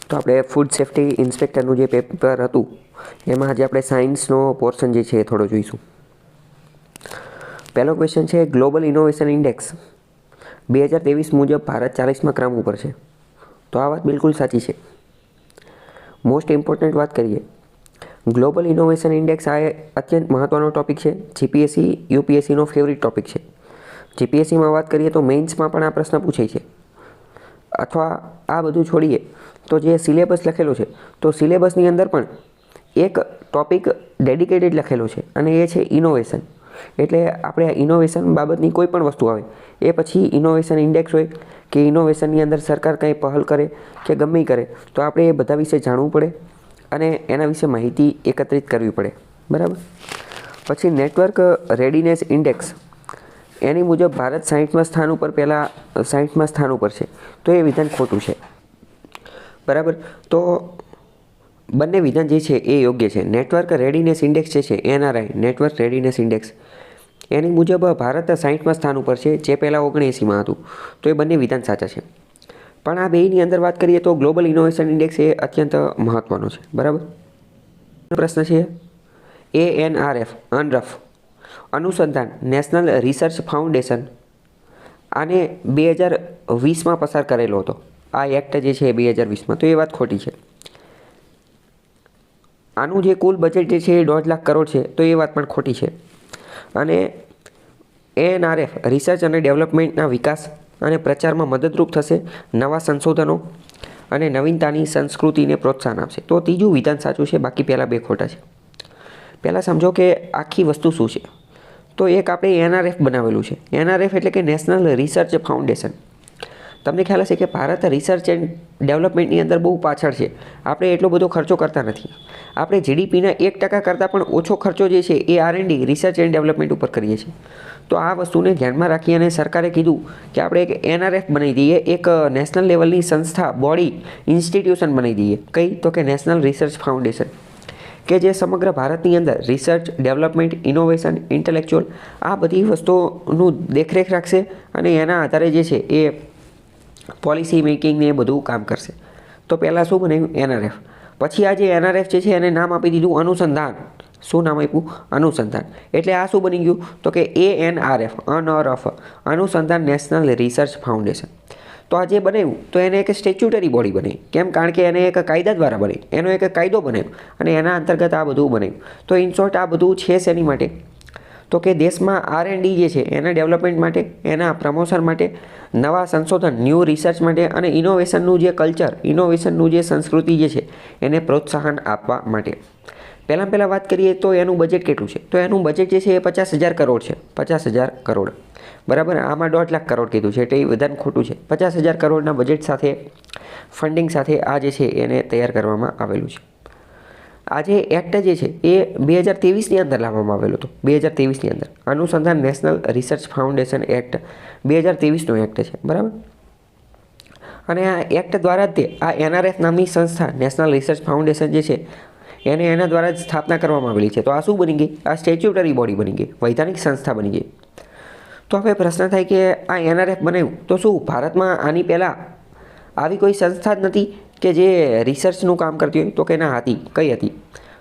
તો આપણે food safety ઇન્સ્પેક્ટરનું જે પેપર હતું એમાં આજે આપણે સાયન્સનો પોર્શન જે છે એ થોડો જોઈશું. પહેલો ક્વેશ્ચન છે ગ્લોબલ ઇનોવેશન ઇન્ડેક્સ 2023 મુજબ ભારત 40મા ક્રમ ઉપર છે. તો આ વાત બિલકુલ સાચી છે. મોસ્ટ ઇમ્પોર્ટન્ટ વાત કરીએ, ગ્લોબલ ઇનોવેશન ઇન્ડેક્સ આ અત્યંત મહત્ત્વનો ટૉપિક છે. જીપીએસસી યુપીએસસીનો ફેવરિટ ટૉપિક છે. જીપીએસસીમાં વાત કરીએ તો મેઇન્સમાં પણ આ પ્રશ્ન પૂછાય છે. અથવા આ બધું છોડીએ તો જે સિલેબસ લખેલો છે તો સિલેબસની અંદર પણ એક ટૉપિક ડેડિકેટેડ લખેલો છે અને એ છે ઇનોવેશન. એટલે આપણે ઇનોવેશન બાબતની કોઈ પણ વસ્તુ આવે એ પછી ઇનોવેશન ઇન્ડેક્સ હોય કે ઇનોવેશનની અંદર સરકાર કંઈ પહેલ કરે કે ગમે કરે તો આપણે એ બધા વિશે જાણવું પડે અને એના વિશે માહિતી એકત્રિત કરવી પડે. બરાબર. પછી નેટવર્ક રેડીનેસ ઇન્ડેક્સ એની મુજબ ભારત 60મા સ્થાન ઉપર પહેલાં 60મા સ્થાન ઉપર છે. તો એ વિધાન ખોટું છે. બરાબર. તો બંને વિધાન જે છે એ યોગ્ય છે. નેટવર્ક રેડીનેસ ઇન્ડેક્સ જે છે એનઆરઆઈ નેટવર્ક રેડીનેસ ઇન્ડેક્સ એની મુજબ ભારત 60મા સ્થાન ઉપર છે, જે પહેલાં 79માં હતું. તો એ બંને વિધાન સાચા છે. પણ આ બેની અંદર વાત કરીએ તો ગ્લોબલ ઇનોવેશન ઇન્ડેક્સ એ અત્યંત મહત્ત્વનો છે. બરાબર. પ્રશ્ન છે ANRF અનરફ અનુસંધાન નેશનલ રિસર્ચ ફાઉન્ડેશન આને 2020માં પસાર કરેલો હતો. આ એક્ટ જે છે 2020માં. તો એ વાત ખોટી છે. આનું જે કુલ બજેટ જે છે એ 1.5 લાખ કરોડ છે. તો એ વાત પણ ખોટી છે. અને ANRF રિસર્ચ અને ડેવલપમેન્ટના વિકાસ અને પ્રચારમાં મદદરૂપ થશે, નવા સંશોધનો અને નવીનતાની સંસ્કૃતિને પ્રોત્સાહન આપશે. તો ત્રીજું વિધાન સાચું છે, બાકી પહેલાં બે ખોટા છે. પહેલાં સમજો કે આખી વસ્તુ શું છે. તો એક આપણે NRF બનાવેલું છે. NRF એટલે કે નેશનલ રિસર્ચ ફાઉન્ડેશન. તમને ખ્યાલ હશે કે ભારત રિસર્ચ એન્ડ ડેવલપમેન્ટની અંદર બહુ પાછળ છે. આપણે એટલો બધો ખર્ચો કરતા નથી. આપણે જીડીપીના 1% કરતાં પણ ઓછો ખર્ચો જે છે એ R&D રિસર્ચ એન્ડ ડેવલપમેન્ટ ઉપર કરીએ છીએ. તો આ વસ્તુને ધ્યાનમાં રાખી અને સરકારે કીધું કે આપણે એક NRF બનાવી દઈએ, એક નેશનલ લેવલની સંસ્થા, બોડી, ઇન્સ્ટિટ્યુશન બનાવી દઈએ. કઈ? તો કે નેશનલ રિસર્ચ ફાઉન્ડેશન, કે જે સમગ્ર ભારતની અંદર રિસર્ચ, ડેવલપમેન્ટ, ઇનોવેશન, ઇન્ટેલેક્ચુઅલ આ બધી વસ્તુઓનું દેખરેખ રાખશે અને એના આધારે જે છે એ પોલિસી મેકિંગને એ બધું કામ કરશે. તો પહેલાં શું બનાવ્યું? NRF. પછી આ જે NRF જે છે એને નામ આપી દીધું અનુસંધાન. શું નામ આપ્યું? અનુસંધાન. એટલે આ શું બની ગયું? તો કે ANRF અનરફ અનુસંધાન નેશનલ રિસર્ચ ફાઉન્ડેશન. તો આ જે બનાવ્યું તો એને એક સ્ટેચ્યુટરી બોડી બનાવી. કેમ? કારણ કે એને એક કાયદા દ્વારા બનાવી, એનો એક કાયદો બનાવ્યો અને એના અંતર્ગત આ બધું બનાવ્યું. તો ઇન શોર્ટ આ બધું છે શેની માટે? તો કે દેશમાં R&D જે છે એના ડેવલપમેન્ટ માટે, એના પ્રમોશન માટે, નવા સંશોધન, ન્યૂ રિસર્ચ માટે અને ઇનોવેશનનું જે કલ્ચર, ઇનોવેશનનું જે સંસ્કૃતિ જે છે એને પ્રોત્સાહન આપવા માટે. પહેલાં વાત કરીએ તો એનું બજેટ કેટલું છે? તો એનું બજેટ જે છે એ 50,000 કરોડ છે. 50,000 કરોડ. બરાબર. આમાં 1.5 લાખ કરોડ કીધું છે એટલે એ વિધાન ખોટું છે. 50,000 કરોડના બજેટ સાથે, ફંડિંગ સાથે આ જે છે એને તૈયાર કરવામાં આવેલું છે. આ જે એક્ટ જે છે એ 2023ની અંદર લાવવામાં આવેલો હતો. 2023ની અંદર અનુસંધાન નેશનલ રિસર્ચ ફાઉન્ડેશન એક્ટ 2023નો એક્ટ છે. બરાબર. અને આ એક્ટ દ્વારા જ તે આ NRF નામની સંસ્થા નેશનલ રિસર્ચ ફાઉન્ડેશન જે છે એને એના દ્વારા જ સ્થાપના કરવામાં આવેલી છે. તો આ શું બની ગઈ? આ સ્ટેચ્યુટરી બોડી બની ગઈ, વૈધાનિક સંસ્થા બની ગઈ. તો હવે પ્રશ્ન થાય કે આ NRF બનાવ્યું તો શું ભારતમાં આની પહેલાં આવી કોઈ સંસ્થા જ નથી કે જે રિસર્ચનું કામ કરતી હોય? તો કે ના હતી. કઈ હતી?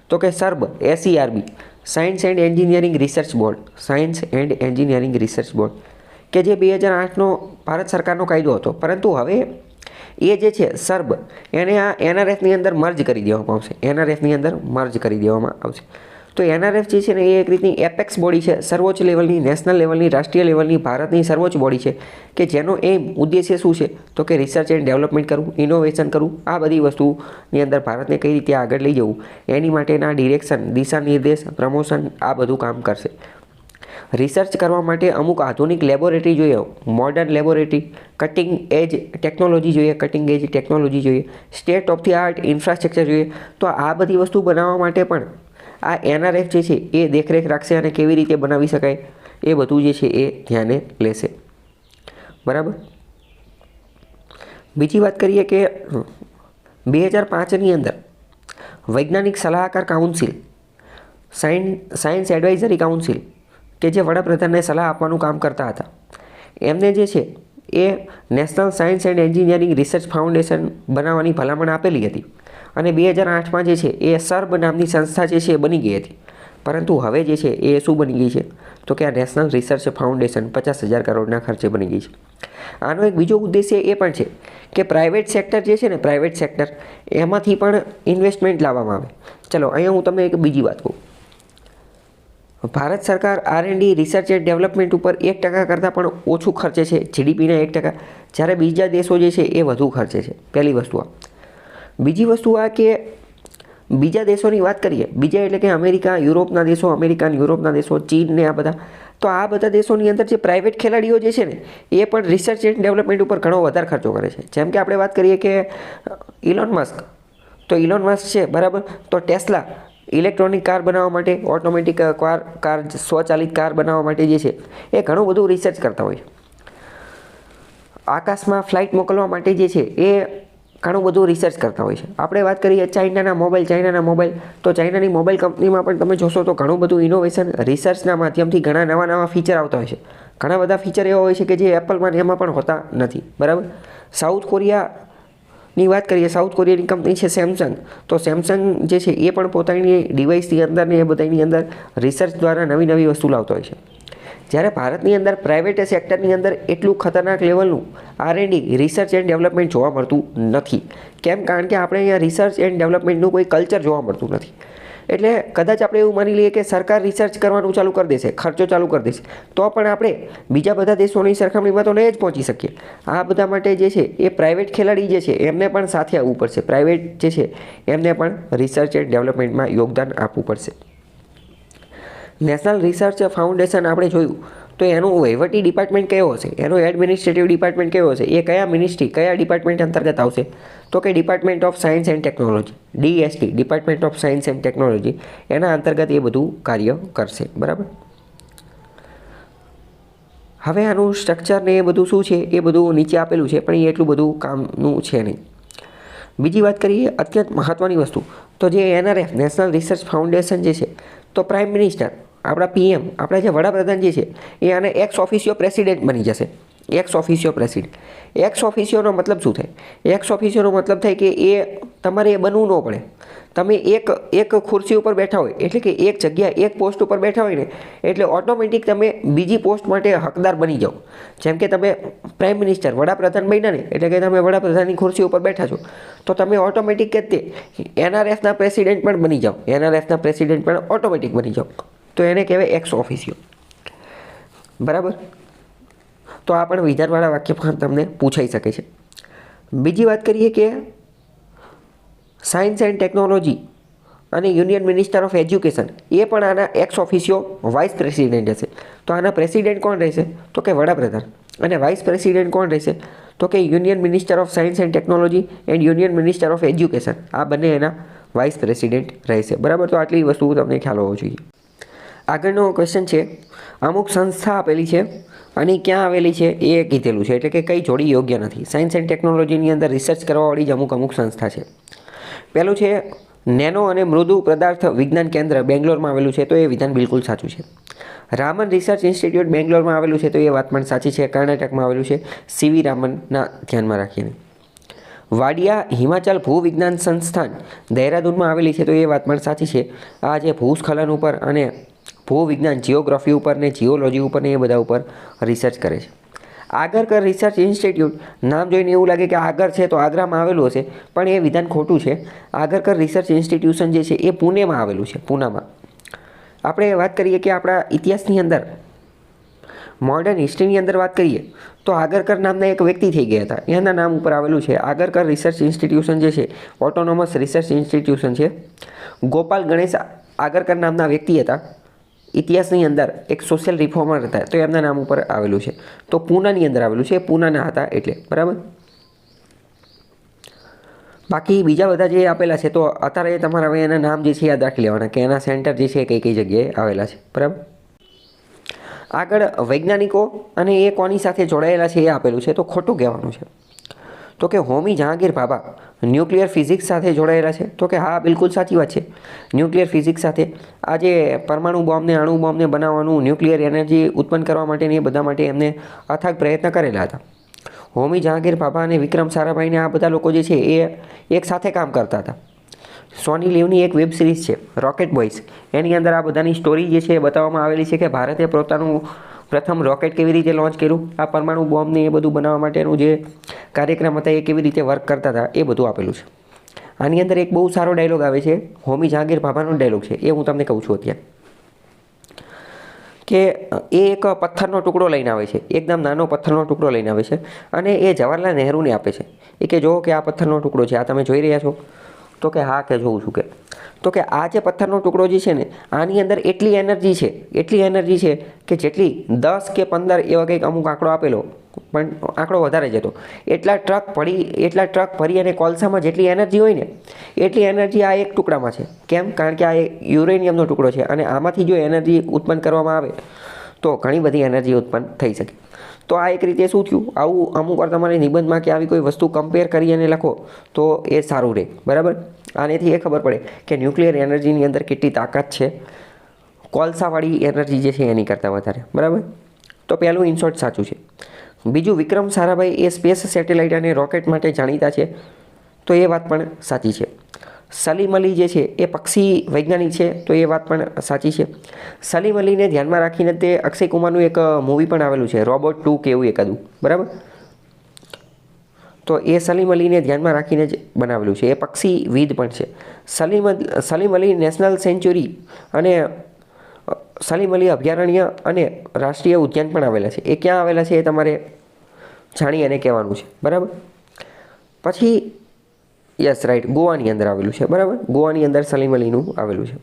તો કે SERB science and engineering research board. Science and engineering research board કે જે 2008નો ભારત સરકારનો કાયદો હતો. પરંતુ હવે એ જે છે SERB એને આ NRFની અંદર મર્જ કરી દેવામાં આવશે. NRFની અંદર મર્જ કરી દેવામાં આવશે. તો NRF જે છે ને એ એક રીતની એપેક્સ બોડી છે, સર્વોચ્ચ લેવલની, નેશનલ લેવલની, રાષ્ટ્રીય લેવલની, ભારતની સર્વોચ્ચ બોડી છે કે જેનો ઉદ્દેશ્ય શું છે? તો કે રિસર્ચ એન્ડ ડેવલપમેન્ટ કરવું, ઇનોવેશન કરવું, આ બધી વસ્તુની અંદર ભારતને કઈ રીતે આગળ લઈ જવું એની માટેના ડિરેક્શન, દિશા નિર્દેશ, પ્રમોશન આ બધું કામ કરશે. રિસર્ચ કરવા માટે અમુક આધુનિક લેબોરેટરી જોઈએ, modern laboratory, cutting edge technology જોઈએ, state of the art infrastructure જોઈએ. તો આ બધી વસ્તુ બનાવવા માટે પણ આ NRF જે છે એ દેખરેખ રાખશે અને કેવી રીતે બનાવી શકાય એ બધું જે છે એ ધ્યાને લેશે. બરાબર. બીજી વાત કરીએ કે 2005ની અંદર વૈજ્ઞાનિક સલાહકાર કાઉન્સિલ, સાયન્સ એડવાઇઝરી કાઉન્સિલ કે જે વડાપ્રધાનને સલાહ આપવાનું કામ કરતા હતા, એમને જે છે એ national science and engineering research foundation બનાવવાની ભલામણ આપેલી હતી અને 2008માં જે છે એ સર્બ નામની સંસ્થા જે છે એ બની ગઈ હતી. પરંતુ હવે જે છે એ શું બની ગઈ છે તો કે આ નેશનલ રિસર્ચ ફાઉન્ડેશન 50,000 કરોડના ખર્ચે બની ગઈ છે. આનો એક બીજો ઉદ્દેશ્ય એ પણ છે કે પ્રાઇવેટ સેક્ટર જે છે ને, પ્રાઇવેટ સેક્ટર એમાંથી પણ ઇન્વેસ્ટમેન્ટ લાવવામાં આવે. ચલો અહીંયા હું તમને એક બીજી વાત કહું. ભારત સરકાર R&D રિસર્ચ એન્ડ ડેવલપમેન્ટ ઉપર 1% કરતાં પણ ઓછું ખર્ચે છે, GDPના 1%, જ્યારે બીજા દેશો જે છે એ વધુ ખર્ચે છે. પહેલી વસ્તુ આ. બીજી વસ્તુ આ કે બીજા દેશોની વાત કરીએ, બીજા એટલે કે અમેરિકા, યુરોપના દેશો, અમેરિકા અને યુરોપના દેશો, ચીન ને આ બધા, તો આ બધા દેશોની અંદર જે પ્રાઇવેટ ખેલાડીઓ જે છે ને એ પણ રિસર્ચ એન્ડ ડેવલપમેન્ટ ઉપર ઘણો વધારે ખર્ચો કરે છે. જેમ કે આપણે વાત કરીએ કે ઇલોન મસ્ક, તો ઇલોન મસ્ક છે બરાબર, તો ટેસ્લા ઇલેક્ટ્રોનિક કાર બનાવવા માટે, ઓટોમેટિક કાર સ્વચાલિત કાર બનાવવા માટે જે છે એ ઘણું બધું રિસર્ચ કરતા હોય. આકાશમાં ફ્લાઇટ મોકલવા માટે જે છે એ ઘણું બધું રિસર્ચ કરતા હોય છે. આપણે વાત કરીએ ચાઇનાના મોબાઈલ, તો ચાઇનાની મોબાઈલ કંપનીમાં પણ તમે જોશો તો ઘણું બધું ઇનોવેશન રિસર્ચના માધ્યમથી ઘણા નવા ફીચર આવતા હોય છે. ઘણા બધા ફીચર એવા હોય છે કે જે એપલમાં ને એમાં પણ હોતા નથી, બરાબર. સાઉથ કોરિયાની વાત કરીએ, સાઉથ કોરિયાની કંપની છે સેમસંગ, તો સેમસંગ જે છે એ પણ પોતાની ડિવાઇસની અંદર ને એ બધાની અંદર રિસર્ચ દ્વારા નવી વસ્તુ લાવતો હોય છે. જ્યારે ભારતની અંદર પ્રાઇવેટ સેક્ટરની અંદર એટલું ખતરનાક લેવલનું R&D રિસર્ચ એન્ડ ડેવલપમેન્ટ જોવા મળતું નથી. કેમ? કારણ કે આપણે અહીંયા રિસર્ચ એન્ડ ડેવલપમેન્ટનું કોઈ કલ્ચર જોવા મળતું નથી. એટલે કદાચ આપણે એવું માની લઈએ કે સરકાર રિસર્ચ કરવાનું ચાલુ કરી દેશે, ખર્ચો ચાલુ કરી દેશે, તો પણ આપણે બીજા બધા દેશોની સરખામણીમાં તો નહીં જ પહોંચી શકીએ. આ બધા માટે જે છે એ પ્રાઇવેટ ખેલાડી જે છે એમને પણ સાથે આવવું પડશે. પ્રાઇવેટ જે છે એમને પણ રિસર્ચ એન્ડ ડેવલપમેન્ટમાં યોગદાન આપવું પડશે. નેશનલ રિસર્ચ ફાઉન્ડેશન આપણે જોયું તો એનું વહીવટી ડિપાર્ટમેન્ટ કયો હશે, એનો એડમિનિસ્ટ્રેટિવ ડિપાર્ટમેન્ટ કયો હશે, એ કયા મિનિસ્ટ્રી, કયા ડિપાર્ટમેન્ટ અંતર્ગત આવશે, તો કે department of science and technology, DST, department of science and technology, એના અંતર્ગત એ બધું કાર્ય કરશે, બરાબર. હવે આનું સ્ટ્રક્ચર ને એ બધું શું છે એ બધું નીચે આપેલું છે, પણ એ એટલું બધું કામનું છે નહીં. બીજી વાત કરીએ અત્યંત મહત્ત્વની વસ્તુ, તો જે NRF નેશનલ રિસર્ચ ફાઉન્ડેશન જે છે, તો પ્રાઇમ મિનિસ્ટર, આપણા PM, આપણા જે વડાપ્રધાન જે છે એ આને એક્સ ઓફિસિયો પ્રેસિડેન્ટ બની જશે. X ઓફિસિયો president. એક્સ ઓફિસિયોનો મતલબ શું થાય? એક્સ ઓફિસિયોનો મતલબ થાય કે એ તમારે એ બનવું ન પડે. તમે એક ખુરશી ઉપર બેઠા હોય, એટલે કે એક જગ્યા, એક પોસ્ટ ઉપર બેઠા હોય ને, એટલે ઓટોમેટિક તમે બીજી પોસ્ટ માટે હકદાર બની જાઓ. જેમ કે તમે પ્રાઇમ મિનિસ્ટર, વડાપ્રધાન બન્યા ને, એટલે કે તમે વડાપ્રધાનની ખુરશી ઉપર બેઠા છો, તો તમે ઓટોમેટિક કે તે NRFના પ્રેસિડેન્ટ પણ બની જાઓ. NRFના પ્રેસિડેન્ટ પણ ઓટોમેટિક બની જાઓ. તો એને કહેવાય એક્સ ઓફિસિયો, બરાબર. તો આ પણ વિધાનવાળા વાક્ય પણ તમને પૂછાઈ શકે છે. બીજી વાત કરીએ કે સાયન્સ એન્ડ ટેકનોલોજી અને યુનિયન મિનિસ્ટર ઓફ એજ્યુકેશન, એ પણ આના એક્સ ઓફિસિયો વાઇસ પ્રેસિડેન્ટ હશે. તો આના પ્રેસિડેન્ટ કોણ રહેશે? તો કે વડાપ્રધાન. અને વાઇસ પ્રેસિડેન્ટ કોણ રહેશે? તો કે union minister of science and technology and union minister of education. આ બંને એના વાઇસ પ્રેસિડેન્ટ રહેશે, બરાબર. તો આટલી વસ્તુ તમને ખ્યાલ હોવો જોઈએ. આગળનો ક્વેશ્ચન છે, અમુક સંસ્થા આપેલી છે અને ક્યાં આવેલી છે એ કીધેલું છે, એટલે કે કઈ જોડી યોગ્ય નથી. સાયન્સ એન્ડ ટેકનોલોજીની અંદર રિસર્ચ કરવાવાળી જ અમુક સંસ્થા છે. પહેલું છે નેનો અને મૃદુ પદાર્થ વિજ્ઞાન કેન્દ્ર, બેંગ્લોરમાં આવેલું છે, તો એ વિધાન બિલકુલ સાચું છે. રામન રિસર્ચ ઇન્સ્ટિટ્યૂટ બેંગ્લોરમાં આવેલું છે, તો એ વાત પણ સાચી છે. કર્ણાટકમાં આવેલું છે, CV રામનના ધ્યાનમાં રાખીને. વાડિયા હિમાચલ ભૂવિજ્ઞાન સંસ્થાન દહેરાદૂનમાં આવેલી છે, તો એ વાત પણ સાચી છે. આ જે ભૂસ્ખલન ઉપર અને ભૂવિજ્ઞાન, જીઓગ્રાફી ઉપર ને જીઓલોજી ઉપર ને એ બધા ઉપર રિસર્ચ કરે છે. આગરકર રિસર્ચ ઇન્સ્ટિટ્યૂટ, નામ જોઈને એવું લાગે કે આગળ છે તો આગ્રામાં આવેલું હશે, પણ એ વિધાન ખોટું છે. આગરકર રિસર્ચ ઇન્સ્ટિટ્યુશન જે છે એ પુણેમાં આવેલું છે, પૂનામાં. આપણે વાત કરીએ કે આપણા ઇતિહાસની અંદર, મોડર્ન હિસ્ટ્રીની અંદર વાત કરીએ તો આગરકર નામના એક વ્યક્તિ થઈ ગયા હતા, એના નામ ઉપર આવેલું છે. આગરકર રિસર્ચ ઇન્સ્ટિટ્યુશન જે છે ઓટોનોમસ રિસર્ચ ઇન્સ્ટિટ્યુશન છે. ગોપાલ ગણેશ આગરકર નામના વ્યક્તિ હતા, ઇતિહાસની અંદર એક સોશિયલ રિફોર્મર હતા, તો એમના નામ ઉપર આવેલું છે. તો પૂનાની અંદર આવેલું છે, પૂનાના હતા એટલે, બરાબર. બાકી બીજા બધા જે આપેલા છે તો અત્યારે તમારે હવે એના નામ જે છે યાદ રાખી લેવાના કે એના સેન્ટર જે છે કઈ જગ્યાએ આવેલા છે, બરાબર. આગળ વૈજ્ઞાનિકો અને એ કોની સાથે જોડાયેલા છે એ આપેલું છે, તો ખોટું કહેવાનું છે. તો કે હોમી જહાંગીર ભાભા ન્યુક્લિયર ફિઝિક્સ સાથે જોડાયેલા છે, તો કે હા, બિલકુલ સાચી વાત છે. ન્યુક્લિયર ફિઝિક્સ સાથે આ જે પરમાણુ બોમ્બને, અણુ બોમ્બને બનાવવાનું, ન્યુક્લિયર એનર્જી ઉત્પન્ન કરવા માટેની એ બધા માટે એમને અથાગ પ્રયત્ન કરેલા હતા. હોમી જહાંગીર ભાભા અને વિક્રમ સારાભાઈને આ બધા લોકો જે છે એ એક સાથે કામ કરતા હતા. સોની લીવની એક વેબ સિરીઝ છે રોકેટ બોયઝ, એની અંદર આ બધાની સ્ટોરી જે છે એ બતાવવામાં આવેલી છે કે ભારતે પોતાનું પ્રથમ રોકેટ કેવી રીતે લોન્ચ કર્યું, આ પરમાણુ બોમ્બને એ બધું બનાવવા માટેનું જે કાર્યક્રમ હતા એ કેવી રીતે વર્ક કરતા હતા એ બધું આપેલું છે. આની અંદર એક બહુ સારો ડાયલોગ આવે છે, હોમી જહાંગીર ભાભાનો ડાયલોગ છે, એ હું તમને કહું છું અત્યારે, કે એ એક પથ્થરનો ટુકડો લઈને આવે છે, એકદમ નાનો પથ્થરનો ટુકડો લઈને આવે છે અને એ જવાહરલાલ નહેરુને આપે છે. એ કે જો કે આ પથ્થરનો ટુકડો છે, આ તમે જોઈ રહ્યા છો? તો કે હા કે જોઉં છું. કે તો કે આ જે પથ્થરનો ટુકડો જે છે ને આની અંદર એટલી એનર્જી છે કે જેટલી 10 કે 15 એવા કંઈક અમુક આંકડો આપેલો, પણ આંકડો વધારે જ હતો, એટલા ટ્રક ભરી અને કોલસામાં જેટલી એનર્જી હોય ને એટલી એનર્જી આ એક ટુકડામાં છે. કેમ? કારણ કે આ યુરેનિયમનો ટુકડો છે અને આમાંથી જો એનર્જી ઉત્પન્ન કરવામાં આવે તો ઘણી બધી એનર્જી ઉત્પન્ન થઈ શકે. તો આ એક રીતે શું થયું, આવું અમુક વાર તમારે નિબંધમાં કે આવી કોઈ વસ્તુ કમ્પેર કરી અને લખો તો એ સારું રહે. બરાબર? આનેથી એ ખબર પડે કે ન્યુક્લિયર એનર્જીની અંદર કેટલી તાકાત છે કોલસાવાળી એનર્જી જે છે એની કરતાં વધારે. બરાબર? તો પહેલું ઇનશોર્ટ સાચું છે. બીજું, વિક્રમ સારાભાઈ એ સ્પેસ સેટેલાઇટ અને રોકેટ માટે જાણીતા છે, તો એ વાત પણ સાચી છે. સલીમ અલી જે છે એ પક્ષી વૈજ્ઞાનિક છે, તો એ વાત પણ સાચી છે. સલીમ અલીને ધ્યાનમાં રાખીને તે અક્ષય કુમારનું એક મૂવી પણ આવેલું છે, રોબોટ 2 કે એવું એકાદું. બરાબર? તો એ સલીમ અલીને ધ્યાનમાં રાખીને જ બનાવેલું છે, એ પક્ષીવિદ પણ છે. સલીમ અલી નેશનલ સેન્ચ્યુરી અને સલીમ અલી અભયારણ્ય અને રાષ્ટ્રીય ઉદ્યાન પણ આવેલા છે. એ ક્યાં આવેલા છે એ તમારે જાણી અને કહેવાનું છે. બરાબર? પછી યસ રાઈટ, ગોવાની અંદર આવેલું છે. બરાબર? ગોવાની અંદર સલીમ અલીનું આવેલું છે.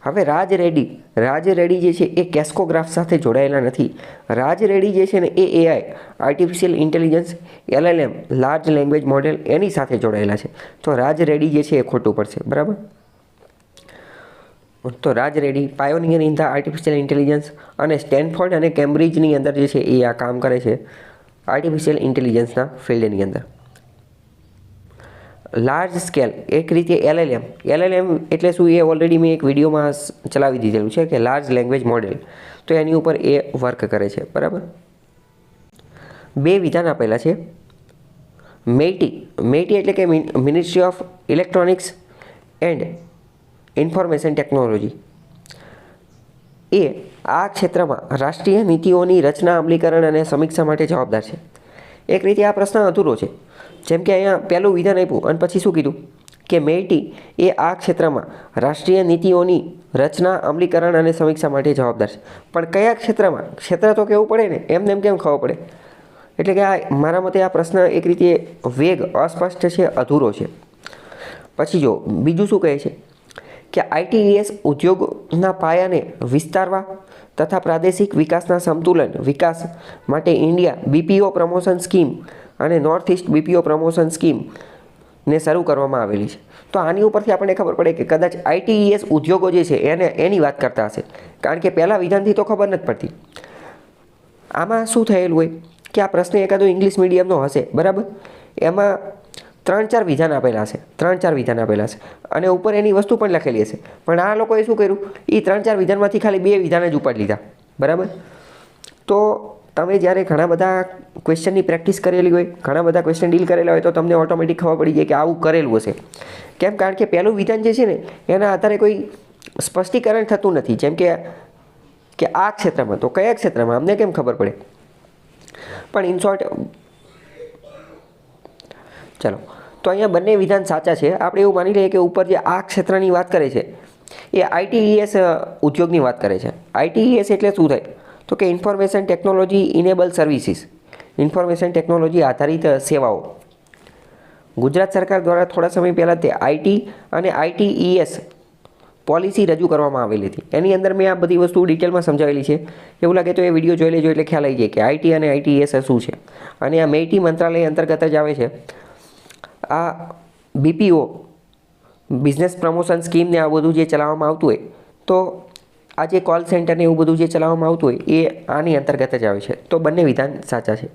હવે રાજ રેડ્ડી જે છે એ કેસ્કોગ્રાફ સાથે જોડાયેલા નથી. રાજ રેડ્ડી જે છે ને એ AI, artificial intelligence, LLM, large language model એની સાથે જોડાયેલા છે. તો રાજ રેડ્ડી જે છે એ ખોટું પડશે. બરાબર? તો Raj Reddy pioneer in the artificial intelligence અને સ્ટેનફોર્ડ અને કેમ્બ્રિજની અંદર જે છે એ આ કામ કરે છે આર્ટિફિશિયલ ઇન્ટેલિજન્સના ફિલ્ડની અંદર. લાર્જ સ્કેલ એક રીતે LLM એટલે શું એ ઓલરેડી મેં એક વિડીયોમાં ચલાવી દીધેલું છે કે લાર્જ લેંગ્વેજ મોડેલ, તો એની ઉપર એ વર્ક કરે છે. બરાબર? 2 વિધાન આપેલા છે. મેઇટી એટલે કે ministry of electronics and information technology, એ આ ક્ષેત્રમાં રાષ્ટ્રીય નીતિઓની રચના, અમલીકરણ અને સમીક્ષા માટે જવાબદાર છે. એક રીતે આ પ્રશ્ન અધૂરો છે. જેમ કે અહીંયા પહેલું વિધાન આપ્યું અને પછી શું કીધું કે મેઇટી એ આ ક્ષેત્રમાં રાષ્ટ્રીય નીતિઓની રચના, અમલીકરણ અને સમીક્ષા માટે જવાબદાર છે. પણ કયા ક્ષેત્રમાં? ક્ષેત્ર તો કહેવું પડે ને, એમ કેમ ખબર પડે? એટલે કે આ મારા મતે આ પ્રશ્ન એક રીતે વેગ, અસ્પષ્ટ છે, અધૂરો છે. પછી જો બીજું શું કહે છે કે ITES ઉદ્યોગના પાયાને વિસ્તારવા તથા પ્રાદેશિક વિકાસના સમતુલન વિકાસ માટે ઇન્ડિયા BPO પ્રમોશન સ્કીમ અને નોર્થ ઇસ્ટ BPO પ્રમોશન સ્કીમને શરૂ કરવામાં આવેલી છે. તો આની ઉપરથી આપણને ખબર પડે કે કદાચ ITES ઉદ્યોગો જે છે એની વાત કરતા હશે, કારણ કે પહેલાં વિધાનથી તો ખબર નથી પડતી. આમાં શું થયેલું હોય કે આ પ્રશ્ન એકાદો ઇંગ્લિશ મીડિયમનો હશે. બરાબર? એમાં 3-4 વિધાન આપેલા છે અને ઉપર એની વસ્તુ પણ લખેલી હશે. પણ આ લોકોએ શું કર્યું, એ 3-4 વિધાનમાંથી ખાલી 2 વિધાન જ ઉપાડી લીધા. બરાબર? તો તમે જ્યારે ઘણા બધા ક્વેશ્ચનની પ્રેક્ટિસ કરેલી હોય, ઘણા બધા ક્વેશ્ચન ડીલ કરેલા હોય, તો તમને ઓટોમેટિક ખબર પડી જાય કે આવું કરેલું હશે. કેમ? કારણ કે પહેલું વિધાન જે છે ને એના આધારે કોઈ સ્પષ્ટીકરણ થતું નથી. જેમ કે આ ક્ષેત્રમાં, તો કયા ક્ષેત્રમાં અમને કેમ ખબર પડે? પણ ઇન શોર્ટ, ચલો, તો અહીંયા બંને વિધાન સાચા છે. આપણે એવું માની લઈએ કે ઉપર જે આ ક્ષેત્રની વાત કરે છે એ ITES ઉદ્યોગની વાત કરે છે. ITES એટલે શું થાય? તો કે information technology enable services, information technology આધારિત સેવાઓ. ગુજરાત સરકાર દ્વારા થોડા સમય પહેલાં તે IT અને ITES પોલિસી રજૂ કરવામાં આવેલી હતી. એની અંદર મેં આ બધી વસ્તુ ડિટેલમાં સમજાવેલી છે. એવું લાગે તો એ વિડીયો જોઈ લેજો એટલે ખ્યાલ આવી જાય કે IT અને ITES શું છે. અને આ મેઇટી મંત્રાલય અંતર્ગત જ આવે છે. આ BPO બિઝનેસ પ્રમોશન સ્કીમ ને આ બધું જે ચલાવવામાં આવતું હોય, તો આ જે કોલ સેન્ટર ને એવું બધું જે ચલાવવામાં આવતું હોય એ આની અંતર્ગત જ આવે છે. તો બંને વિધાન સાચા છે.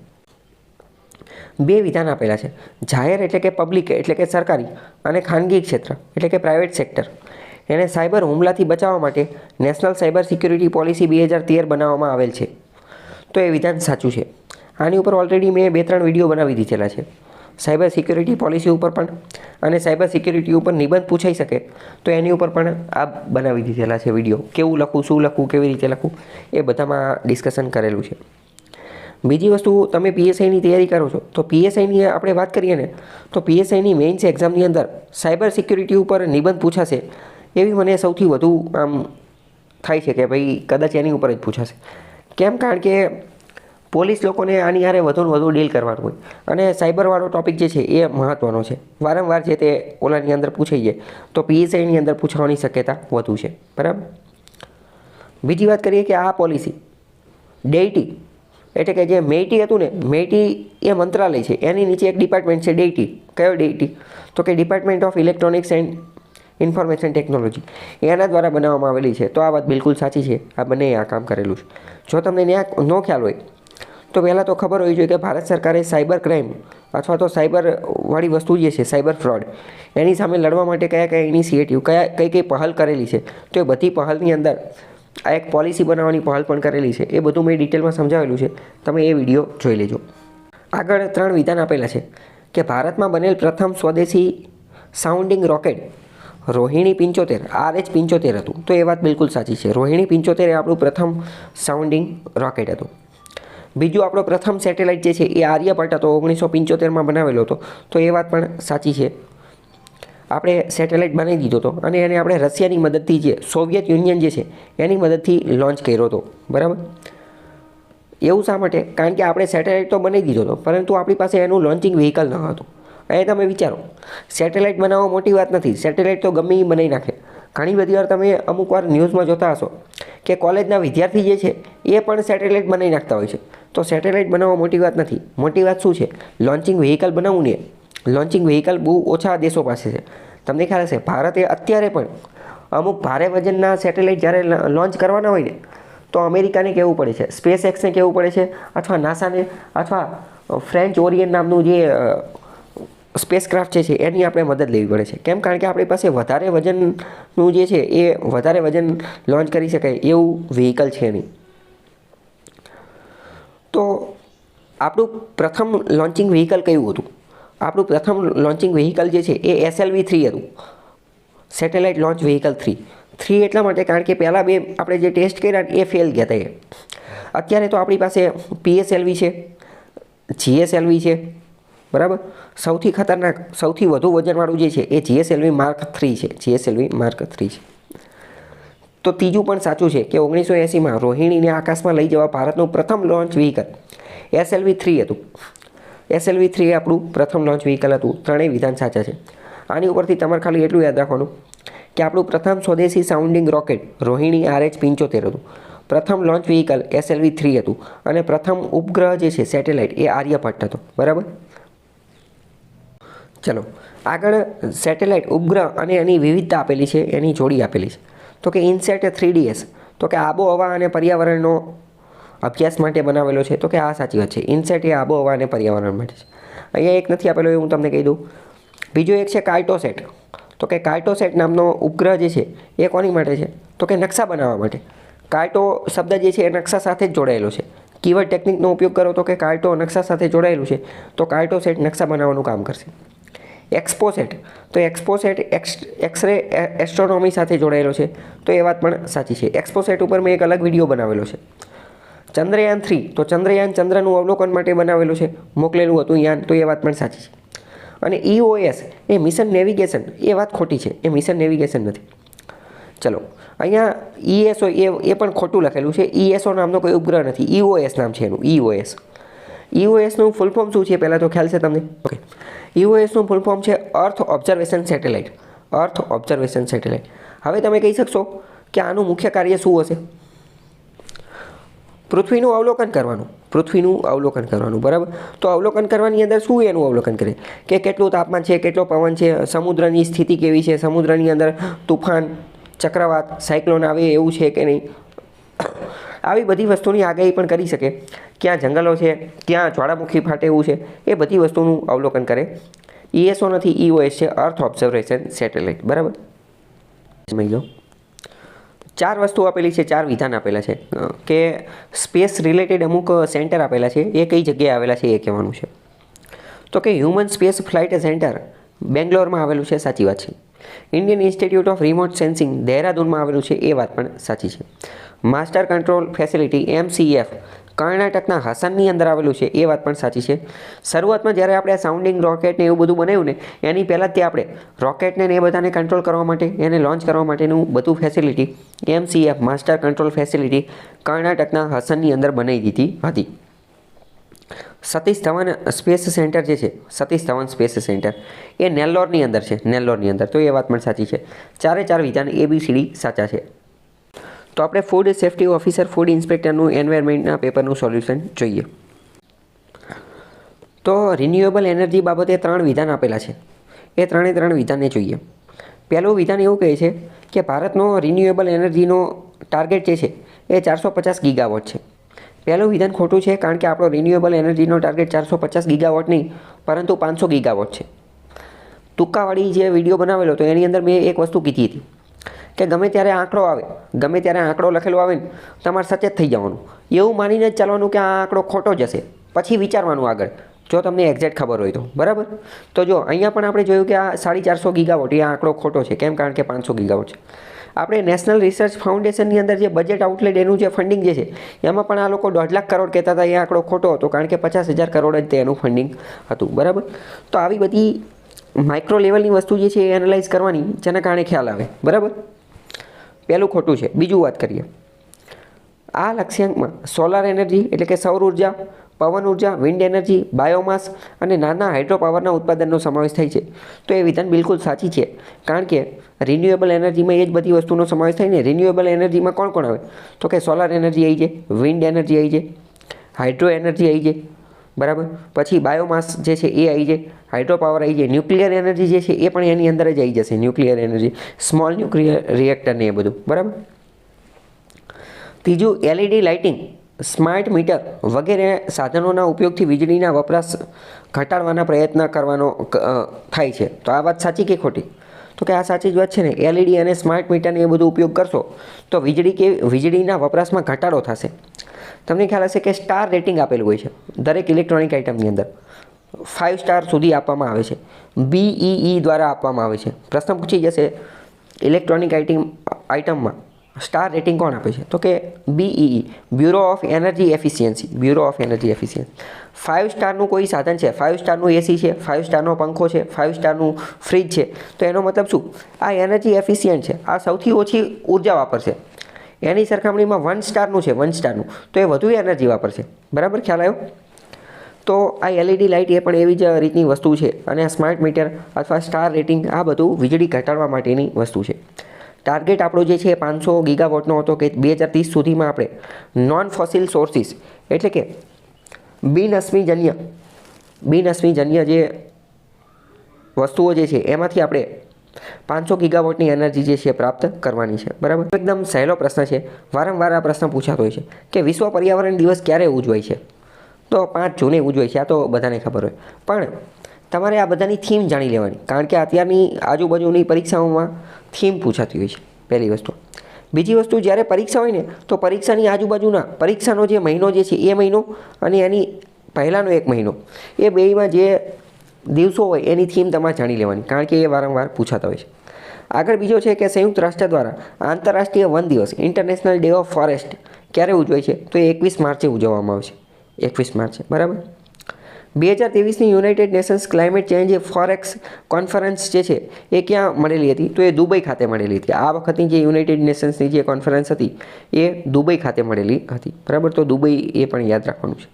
2 વિધાન આપેલા છે. જાહેર એટલે કે પબ્લિક એટલે કે સરકારી અને ખાનગી ક્ષેત્ર એટલે કે પ્રાઇવેટ સેક્ટર એને સાયબર હુમલાથી બચાવવા માટે નેશનલ સાયબર સિક્યુરિટી પોલિસી 2013 બનાવવામાં આવેલ છે. તો એ વિધાન સાચું છે. આની ઉપર ઓલરેડી મેં 2-3 વિડીયો બનાવી દીધેલા છે, સાયબર સિક્યુરિટી પોલિસી ઉપર પણ અને સાયબર સિક્યુરિટી ઉપર નિબંધ પૂછાઈ શકે તો એની ઉપર પણ આ બનાવી દીધેલા છે વિડીયો, કેવું લખવું, શું લખવું, કેવી રીતે લખવું, એ બધામાં ડિસ્કશન કરેલું છે. બીજી વસ્તુ, તમે પીએસઆઈની તૈયારી કરો છો તો પીએસઆઈની આપણે વાત કરીએ ને તો પીએસઆઈની મેઇન્સ એક્ઝામની અંદર સાયબર સિક્યુરિટી ઉપર નિબંધ પૂછાશે એવી મને સૌથી વધુ આમ થાય છે કે ભાઈ કદાચ એની ઉપર જ પૂછાશે. કેમ? કારણ કે પોલીસ લોકોને આની હારે વધુને વધુ ડીલ કરવાનું હોય અને સાયબરવાળો ટૉપિક જે છે એ મહત્ત્વનો છે. વારંવાર છે તે ઓલાની અંદર પૂછાઈ જાય તો પીએસઆઈની અંદર પૂછવાની શક્યતા વધુ છે. બરાબર. બીજી વાત કરીએ કે આ પોલિસી ડેઇટી એટલે કે જે મેઇટી હતું ને, મેઇટી એ મંત્રાલય છે, એની નીચે એક ડિપાર્ટમેન્ટ છે ડેઇટી. કયો ડેઇટી? તો કે department of electronics and information technology, એના દ્વારા બનાવવામાં આવેલી છે. તો આ વાત બિલકુલ સાચી છે, આ બંને આ કામ કરેલું છે. જો તમને ન ખ્યાલ હોય તો પહેલાં તો ખબર હોવી જોઈએ કે ભારત સરકારે સાયબર ક્રાઇમ અથવા તો સાયબરવાળી વસ્તુ જે છે સાયબર ફ્રોડ, એની સામે લડવા માટે કયા કયા ઇનિશિયેટિવ, કઈ પહલ કરેલી છે. તો એ બધી પહલની અંદર આ એક પોલિસી બનાવવાની પહલ પણ કરેલી છે. એ બધું મેં ડિટેલમાં સમજાવેલું છે, તમે એ વિડીયો જોઈ લેજો. આગળ 3 વિધાન આપેલા છે કે ભારતમાં બનેલ પ્રથમ સ્વદેશી સાઉન્ડિંગ રોકેટ રોહિણી 75 RH-75 હતું. તો એ વાત બિલકુલ સાચી છે. રોહિણી 75 એ આપણું પ્રથમ સાઉન્ડિંગ રોકેટ હતું. બીજું, આપણો પ્રથમ સેટેલાઇટ જે છે એ આર્યભટ્ટ હતો, 1975માં બનાવેલો હતો. તો એ વાત પણ સાચી છે. આપણે સેટેલાઇટ બનાવી દીધો હતો અને એને આપણે રશિયાની મદદથી, જે સોવિયત યુનિયન જે છે એની મદદથી લોન્ચ કર્યો હતો. બરાબર. એવું શા માટે? કારણ કે આપણે સેટેલાઇટ તો બનાવી દીધો હતો પરંતુ આપણી પાસે એનું લોન્ચિંગ વ્હીકલ ન હતું. એ તમે વિચારો, સેટેલાઇટ બનાવવા મોટી વાત નથી, સેટેલાઇટ તો ગમે એ બનાવી નાખે. ઘણી બધી વાર તમે અમુક વાર ન્યૂઝમાં જોતા હશો કે કોલેજના વિદ્યાર્થી જે છે એ પણ સેટેલાઇટ બનાવી નાખતા હોય છે. તો સેટેલાઇટ બનાવવા મોટી વાત નથી. મોટી વાત શું છે? લોન્ચિંગ વ્હીકલ બનાવવું ને. લોન્ચિંગ વ્હીકલ બહુ ઓછા દેશો પાસે છે. તમને ખ્યાલ હશે, ભારતે અત્યારે પણ અમુક ભારે વજનના સેટેલાઇટ જ્યારે લોન્ચ કરવાના હોય ને તો અમેરિકાને કહેવું પડે છે, સ્પેસ એક્સને કહેવું પડે છે, અથવા નાસાને, અથવા ફ્રેન્ચ ઓરિયન નામનું જે સ્પેસ ક્રાફ્ટ છે એની આપણે મદદ લેવી પડે છે. કેમ? કારણ કે આપણી પાસે વધારે વજનનું જે છે એ વધારે વજન લોન્ચ કરી શકાય એવું વ્હીકલ છે નહીં. તો આપણું પ્રથમ લોન્ચિંગ વ્હીકલ કયું હતું? આપણું પ્રથમ લોન્ચિંગ વ્હીકલ જે છે એ SLV-3 હતું, સેટેલાઇટ લોન્ચ વ્હીકલ 3 એટલા માટે કારણ કે પહેલાં 2 આપણે જે ટેસ્ટ કર્યા એ ફેલ ગયા હતા. અત્યારે તો આપણી પાસે PSLV છે, GSLV છે. બરાબર. સૌથી ખતરનાક, સૌથી વધુ વજનવાળું જે છે એ GSLV Mark 3 છે. GSLV Mark 3 છે. તો ત્રીજું પણ સાચું છે કે 1980માં રોહિણીને આકાશમાં લઈ જવા ભારતનું પ્રથમ લોન્ચ વ્હીકલ SLV-3 હતું. SLV-3 એ આપણું પ્રથમ લોન્ચ વ્હીકલ હતું. ત્રણેય વિધાન સાચા છે. આની ઉપરથી તમારે ખાલી એટલું યાદ રાખવાનું કે આપણું પ્રથમ સ્વદેશી સાઉન્ડિંગ રોકેટ રોહિણી RH-75 હતું. પ્રથમ લોન્ચ વ્હીકલ SLV-3 હતું અને પ્રથમ ઉપગ્રહ જે છે સેટેલાઇટ એ આર્યભટ્ટ હતો. બરાબર. ચલો આગળ, સેટેલાઇટ, ઉપગ્રહ અને એની વિવિધતા આપેલી છે, એની જોડી આપેલી છે. તો કે ઇનસેટ 3DS, તો કે આબોહવા અને પર્યાવરણનો અભ્યાસ માટે બનાવેલો છે. તો કે આ સાચી વાત છે. ઇનસેટ એ આબોહવા અને પર્યાવરણ માટે છે. અહીંયા એક નથી આપેલો, એ હું તમને કહી દઉં. બીજો એક છે કાર્ટોસેટ. તો કે કાર્ટોસેટ નામનો ઉપગ્રહ જે છે એ કોની માટે છે? તો કે નકશા બનાવવા માટે. કાર્ટો શબ્દ જે છે એ નકશા સાથે જ જોડાયેલો છે. કીવર્ડ ટેકનિકનો ઉપયોગ કરો તો કે કાર્ટો નકશા સાથે જોડાયેલું છે, તો કાર્ટોસેટ નકશા બનાવવાનું કામ કરશે. એક્સપોસેટ, તો એક્સપોસેટ એક્સરે એસ્ટ્રોનોમી સાથે જોડાયેલો છે. તો એ વાત પણ સાચી છે. એક્સપોસેટ ઉપર મેં એક અલગ વિડીયો બનાવેલો છે. ચંદ્રયાન-3, તો ચંદ્રયાન ચંદ્રનું અવલોકન માટે બનાવેલું છે, મોકલેલું હતું યાન. તો એ વાત પણ સાચી છે. અને EOS એ મિશન નેવિગેશન, એ વાત ખોટી છે, એ મિશન નેવિગેશન નથી. ચલો, અહીંયા ESO એ પણ ખોટું લખેલું છે. ESO નામનો કોઈ ઉપગ્રહ નથી, EOS નામ છે એનું, EOS. EOSનું ફૂલ ફોર્મ શું છે પહેલાં તો ખ્યાલ છે તમને? ઓકે, EOSનું ફૂલ ફોર્મ છે અર્થ ઓબ્ઝર્વેશન સેટેલાઇટ. અર્થ ઓબ્ઝર્વેશન સેટેલાઇટ. હવે તમે કહી શકશો કે આનું મુખ્ય કાર્ય શું હશે? પૃથ્વીનું અવલોકન કરવાનું. પૃથ્વીનું અવલોકન કરવાનું. બરાબર. તો અવલોકન કરવાની અંદર શું એનું અવલોકન કરે? કે કેટલું તાપમાન છે, કેટલો પવન છે, સમુદ્રની સ્થિતિ કેવી છે, સમુદ્રની અંદર તુફાન, ચક્રવાત, સાયક્લોન આવે એવું છે કે નહીં, આવી બધી વસ્તુની આગાહી પણ કરી શકે. ક્યાં જંગલો છે, ક્યાં જ્વાળામુખી ફાટે એવું છે, એ બધી વસ્તુનું અવલોકન કરે. ESO નથી, EOS છે, અર્થ ઓબ્ઝર્વેશન સેટેલાઇટ. બરાબર. સમજી લો. 4 વસ્તુ આપેલી છે, 4 વિધાન આપેલા છે કે સ્પેસ રિલેટેડ અમુક સેન્ટર આપેલા છે, એ કઈ જગ્યાએ આવેલા છે એ કહેવાનું છે. તો કે હ્યુમન સ્પેસ ફ્લાઇટ સેન્ટર બેંગ્લોરમાં આવેલું છે, સાચી વાત છે. Indian institute of remote sensing દહેરાદૂનમાં આવેલું છે, એ વાત પણ સાચી છે. માસ્ટર કંટ્રોલ ફેસિલિટી MCF કર્ણાટકના હસનની અંદર આવેલું છે, એ વાત પણ સાચી છે. શરૂઆતમાં જ્યારે આપણે સાઉન્ડિંગ રોકેટને એવું બધું બનાવ્યું ને એની પહેલાં જ તે આપણે રોકેટને એ બધાને કંટ્રોલ કરવા માટે, એને લોન્ચ કરવા માટેનું બધું facility MCF master control facility કર્ણાટકના હસનની અંદર બનાવી દીધી હતી. સતીશ ધવન સ્પેસ સેન્ટર જે છે, સતીશ ધવન સ્પેસ સેન્ટર એ નેલ્લોરની અંદર છે, નેલ્લોરની અંદર. તો એ વાત પણ સાચી છે. 4 વિધાન ABCD સાચા છે. તો આપણે ફૂડ સેફ્ટી ઓફિસર, ફૂડ ઇન્સ્પેક્ટરનું એન્વાયરમેન્ટના પેપરનું સોલ્યુશન જોઈએ. તો રિન્યુએબલ એનર્જી બાબતે 3 વિધાન આપેલા છે, એ 3 વિધાનને જોઈએ. પહેલું વિધાન એવું કહે છે કે ભારતનો રિન્યુએબલ એનર્જીનો ટાર્ગેટ જે છે એ 450 ગીગાવોટ છે. પહેલું વિધાન ખોટું છે, કારણ કે આપણો રિન્યુએબલ એનર્જીનો ટાર્ગેટ 450 ગીગાવોટ નહીં પરંતુ 500 ગીગાવોટ છે. ટૂંકાવાળી જે વિડીયો બનાવેલો તો એની અંદર મેં એક વસ્તુ કીધી હતી કે ગમે ત્યારે આંકડો આવે, ગમે ત્યારે આંકડો લખેલો આવે ને તમારે સચેત થઈ જવાનું, એવું માનીને જ ચાલવાનું કે આ આંકડો ખોટો જ હશે, પછી વિચારવાનું આગળ જો તમને એક્ઝેક્ટ ખબર હોય તો. બરાબર. તો જો અહીંયા પણ આપણે જોયું કે આ 450 ગીગાવોટ એ આંકડો ખોટો છે. કેમ? કારણ કે 500 ગીગાવોટ છે. આપણે નેશનલ રિસર્ચ ફાઉન્ડેશનની અંદર જે બજેટ આઉટલેટ એનું જે ફંડિંગ જે છે એમાં પણ આ લોકો 1.5 લાખ કરોડ કહેતા હતા, એ આંકડો ખોટો હતો, કારણ કે 50,000 કરોડ જ તેનું ફંડિંગ હતું. બરાબર. તો આવી બધી માઇક્રો લેવલની વસ્તુ જે છે એ એનાલાઇઝ કરવાની, જેના કારણે ખ્યાલ આવે. બરાબર. પહેલું ખોટું છે. બીજું વાત કરીએ. આ લક્ષ્યાંકમાં સોલાર એનર્જી એટલે કે સૌર ઉર્જા, પવન ઉર્જા, વિન્ડ એનર્જી, બાયોમાસ અને નાના હાઇડ્રો પાવરના ઉત્પાદનનો સમાવેશ થાય છે. તો એ વિધાન બિલકુલ સાચી છે, કારણ કે રિન્યુએબલ એનર્જીમાં એ જ બધી વસ્તુનો સમાવેશ થાય ને. રિન્યુએબલ એનર્જીમાં કોણ કોણ આવે? તો કે સોલાર એનર્જી આવી જાય, વિન્ડ એનર્જી આવી જાય, હાઇડ્રો એનર્જી આવી જાય. બરાબર. પછી બાયોમાસ જે છે એ આવી જાય, હાઇડ્રો પાવર આવી જાય, ન્યુક્લિયર એનર્જી જે છે એ પણ એની અંદર જ આવી જશે. Nuclear energy, small nuclear reactor ને એ બધું. બરાબર. ત્રીજું, LED લાઇટિંગ, સ્માર્ટ મીટર વગેરે સાધનોના ઉપયોગથી વીજળીના વપરાશ ઘટાડવાના પ્રયત્ન કરવાનો થાય છે. તો આ વાત સાચી કે ખોટી? તો કે આ સાચી જ વાત છે ને. LED અને સ્માર્ટ મીટરને એ બધો ઉપયોગ કરશો તો વીજળીના વપરાશમાં ઘટાડો થશે. તમને ખ્યાલ હશે કે સ્ટાર રેટિંગ આપેલું હોય છે દરેક ઇલેક્ટ્રોનિક આઇટમની અંદર. 5 સ્ટાર સુધી આપવામાં આવે છે, BEE દ્વારા આપવામાં આવે છે. પ્રશ્ન પૂછી જશે ઇલેક્ટ્રોનિક આઇટમમાં સ્ટાર રેટિંગ કોણ આપે છે? તો કે BEE, bureau of energy efficiency, bureau of energy efficiency. 5 સ્ટારનું કોઈ સાધન છે, 5 સ્ટારનું AC છે, 5 સ્ટારનો પંખો છે, 5 સ્ટારનું ફ્રીજ છે, તો એનો મતલબ શું? આ એનર્જી એફિશિયન્ટ છે, આ સૌથી ઓછી ઉર્જા વાપરશે. એની સરખામણીમાં 1 સ્ટારનું છે, 1 સ્ટારનું, તો એ વધુ એનર્જી વાપરશે. બરાબર. ખ્યાલ આવ્યો? તો આ LED લાઇટ એ પણ એવી જ રીતની વસ્તુ છે. અને આ સ્માર્ટ મીટર અથવા સ્ટાર રેટિંગ આ બધું વીજળી ઘટાડવા માટેની વસ્તુ છે. ટાર્ગેટ આપણો જે છે 500 ગીગાવોટનો હતો કે 2030 સુધીમાં આપણે નોન ફોસિલ સોર્સિસ એટલે કે બિનઅશ્મિજન્ય જે વસ્તુઓ જે છે એમાંથી આપણે 500 ગીગાવોટની એનર્જી જે છે પ્રાપ્ત કરવાની છે. બરાબર. એકદમ સહેલો પ્રશ્ન છે. વારંવાર આ પ્રશ્ન પૂછાતો હોય છે કે વિશ્વ પર્યાવરણ દિવસ ક્યારે ઉજવાય છે? તો 5 જૂને ઉજવાય છે. આ તો બધાને ખબર હોય, પણ તમારે આ બધાની થીમ જાણી લેવાની, કારણ કે અત્યારની આજુબાજુની પરીક્ષાઓમાં થીમ પૂછાતી હોય છે. પહેલી વસ્તુ. બીજી વસ્તુ, જ્યારે પરીક્ષા હોય ને તો પરીક્ષાની આજુબાજુના પરીક્ષાનો જે મહિનો જે છે એ મહિનો અને એની પહેલાંનો એક મહિનો, એ બેમાં જે દિવસો હોય એની થીમ તમારે જાણી લેવાની, કારણ કે એ વારંવાર પૂછાતા હોય છે. આગળ બીજો છે કે સંયુક્ત રાષ્ટ્ર દ્વારા આંતરરાષ્ટ્રીય વન દિવસ, ઇન્ટરનેશનલ ડે ઓફ ફોરેસ્ટ ક્યારે ઉજવાય છે? તો એ 21 માર્ચે ઉજવવામાં આવે છે. 21 માર્ચે. બરાબર. 2023ની united nations climate change forex conference જે છે એ ક્યાં મળેલી હતી? તો એ દુબઈ ખાતે મળેલી હતી. આ વખતની જે યુનાઇટેડ નેશન્સની જે કોન્ફરન્સ હતી એ દુબઈ ખાતે મળેલી હતી. બરાબર. તો દુબઈ એ પણ યાદ રાખવાનું છે.